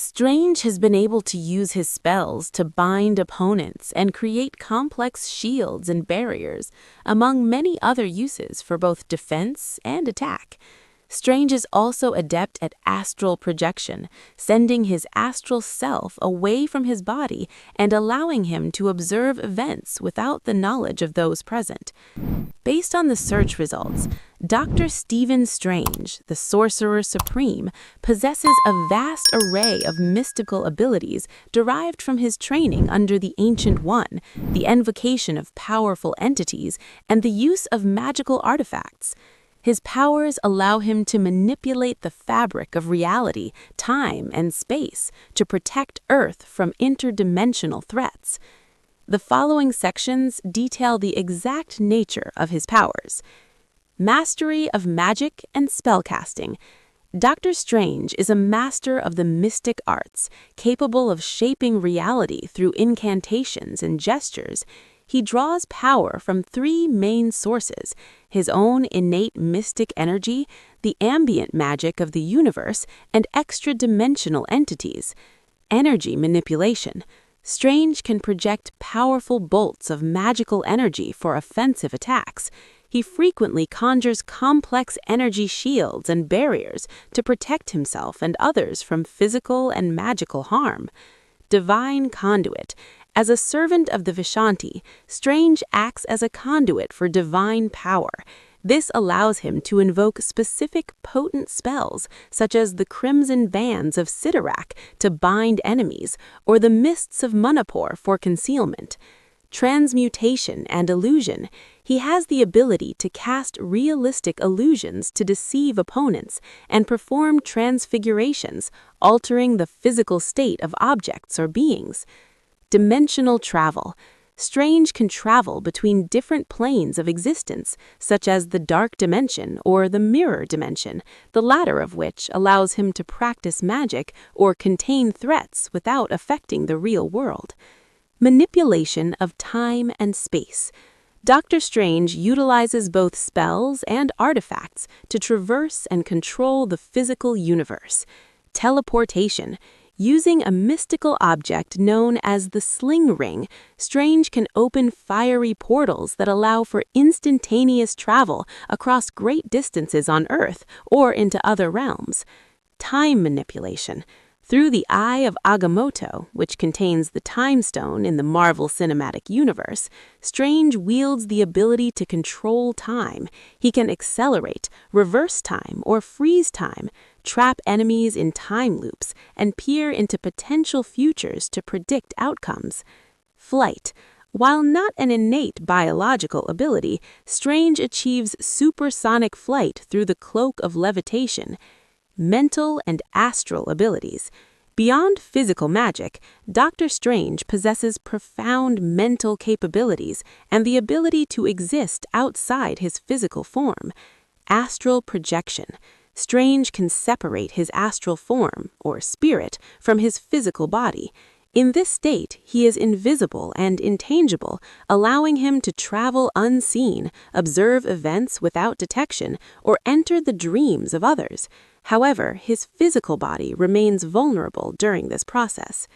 Strange has been able to use his spells to bind opponents and create complex shields and barriers, among many other uses for both defense and attack. Strange is also adept at astral projection, sending his astral self away from his body and allowing him to observe events without the knowledge of those present. Based on the search results, Dr. Stephen Strange, the Sorcerer Supreme, possesses a vast array of mystical abilities derived from his training under the Ancient One, the invocation of powerful entities, and the use of magical artifacts. His powers allow him to manipulate the fabric of reality, time, and space to protect Earth from interdimensional threats. The following sections detail the exact nature of his powers. Mastery of magic and spellcasting. Dr. Strange is a master of the mystic arts, capable of shaping reality through incantations and gestures. He draws power from three main sources: his own innate mystic energy, the ambient magic of the universe, and extra-dimensional entities. Energy manipulation. Strange can project powerful bolts of magical energy for offensive attacks. He frequently conjures complex energy shields and barriers to protect himself and others from physical and magical harm. Divine conduit. As a servant of the Vishanti, Strange acts as a conduit for divine power. This allows him to invoke specific potent spells, such as the Crimson Bands of Sidorak to bind enemies, or the Mists of Manipur for concealment. Transmutation and illusion. He has the ability to cast realistic illusions to deceive opponents and perform transfigurations, altering the physical state of objects or beings. Dimensional travel. Strange can travel between different planes of existence, such as the dark dimension or the mirror dimension, the latter of which allows him to practice magic or contain threats without affecting the real world. Manipulation of time and space. Dr. Strange utilizes both spells and artifacts to traverse and control the physical universe. Teleportation. Using a mystical object known as the Sling Ring, Strange can open fiery portals that allow for instantaneous travel across great distances on Earth or into other realms. Time manipulation. Through the Eye of Agamotto, which contains the Time Stone in the Marvel Cinematic Universe, Strange wields the ability to control time. He can accelerate, reverse time, or freeze time, trap enemies in time loops, and peer into potential futures to predict outcomes. Flight. While not an innate biological ability, Strange achieves supersonic flight through the cloak of levitation. Mental and astral abilities. Beyond physical magic, Dr. Strange possesses profound mental capabilities and the ability to exist outside his physical form. Astral projection. Strange can separate his astral form, or spirit, from his physical body. In this state, he is invisible and intangible, allowing him to travel unseen, observe events without detection, or enter the dreams of others. However, his physical body remains vulnerable during this process.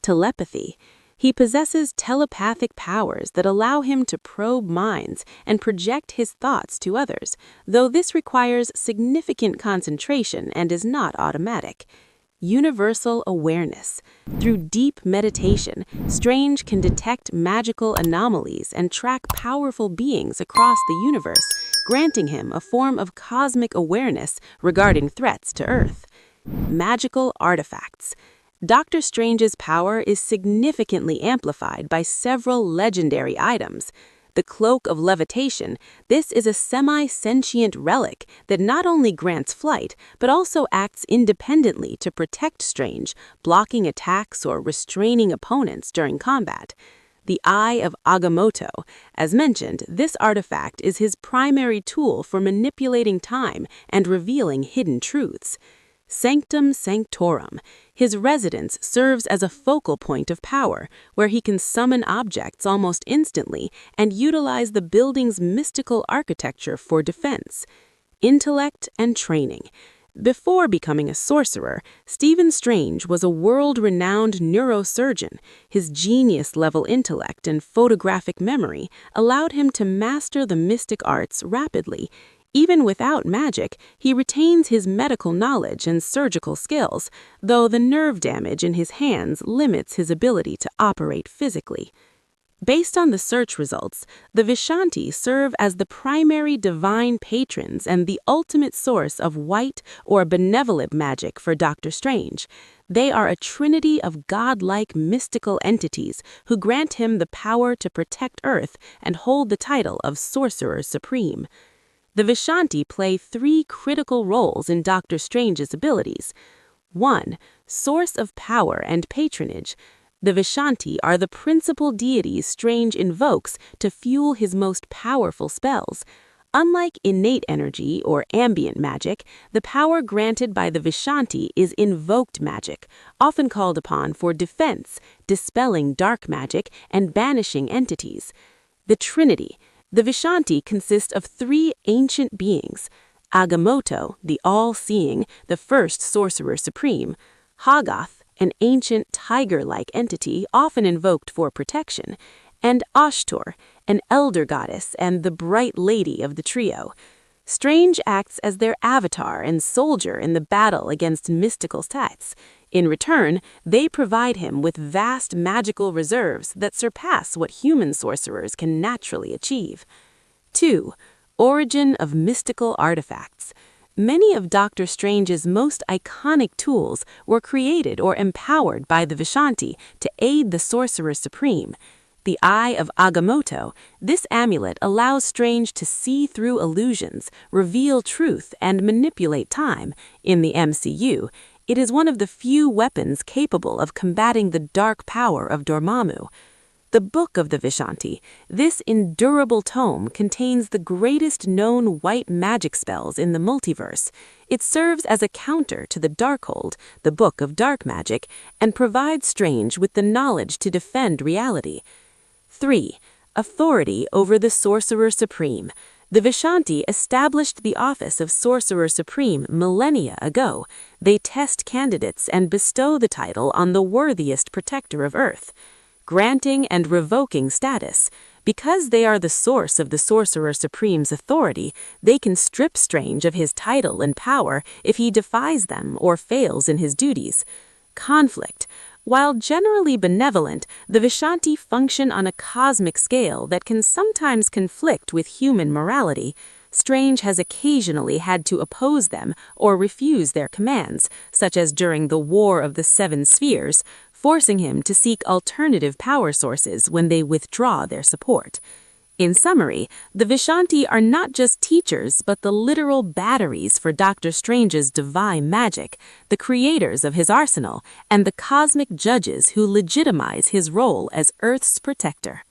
Telepathy. He possesses telepathic powers that allow him to probe minds and project his thoughts to others, though this requires significant concentration and is not automatic. Universal awareness. Through deep meditation, Strange can detect magical anomalies and track powerful beings across the universe, granting him a form of cosmic awareness regarding threats to Earth. Magical artifacts. Dr. Strange's power is significantly amplified by several legendary items. The Cloak of Levitation. This is a semi-sentient relic that not only grants flight, but also acts independently to protect Strange, blocking attacks or restraining opponents during combat. The Eye of Agamotto. As mentioned, this artifact is his primary tool for manipulating time and revealing hidden truths. Sanctum Sanctorum. His residence serves as a focal point of power, where he can summon objects almost instantly and utilize the building's mystical architecture for defense. Intellect and training. Before becoming a sorcerer, Stephen Strange was a world-renowned neurosurgeon. His genius-level intellect and photographic memory allowed him to master the mystic arts rapidly. Even without magic, he retains his medical knowledge and surgical skills, though the nerve damage in his hands limits his ability to operate physically. Based on the search results, the Vishanti serve as the primary divine patrons and the ultimate source of white or benevolent magic for Doctor Strange. They are a trinity of godlike mystical entities who grant him the power to protect Earth and hold the title of Sorcerer Supreme. The Vishanti play three critical roles in Doctor Strange's abilities. 1. Source of power and patronage. The Vishanti are the principal deities Strange invokes to fuel his most powerful spells. Unlike innate energy or ambient magic, the power granted by the Vishanti is invoked magic, often called upon for defense, dispelling dark magic, and banishing entities. The Trinity. The Vishanti consist of three ancient beings: Agamotto, the all-seeing, the first Sorcerer Supreme; Hoggoth, an ancient tiger-like entity often invoked for protection; and Ashtor, an elder goddess and the bright lady of the trio. Strange acts as their avatar and soldier in the battle against mystical threats. In return, they provide him with vast magical reserves that surpass what human sorcerers can naturally achieve. 2. Origin of mystical artifacts. Many of Doctor Strange's most iconic tools were created or empowered by the Vishanti to aid the Sorcerer Supreme. The Eye of Agamotto, this amulet allows Strange to see through illusions, reveal truth, and manipulate time. In the MCU, it is one of the few weapons capable of combating the dark power of Dormammu. The Book of the Vishanti, this endurable tome, contains the greatest known white magic spells in the multiverse. It serves as a counter to the Darkhold, the Book of Dark Magic, and provides Strange with the knowledge to defend reality. 3. Authority over the Sorcerer Supreme. The Vishanti established the office of Sorcerer Supreme millennia ago. They test candidates and bestow the title on the worthiest protector of Earth. Granting and revoking status. Because they are the source of the Sorcerer Supreme's authority, they can strip Strange of his title and power if he defies them or fails in his duties. Conflict. While generally benevolent, the Vishanti function on a cosmic scale that can sometimes conflict with human morality. Strange has occasionally had to oppose them or refuse their commands, such as during the War of the Seven Spheres, forcing him to seek alternative power sources when they withdraw their support. In summary, the Vishanti are not just teachers but the literal batteries for Doctor Strange's divine magic, the creators of his arsenal, and the cosmic judges who legitimize his role as Earth's protector.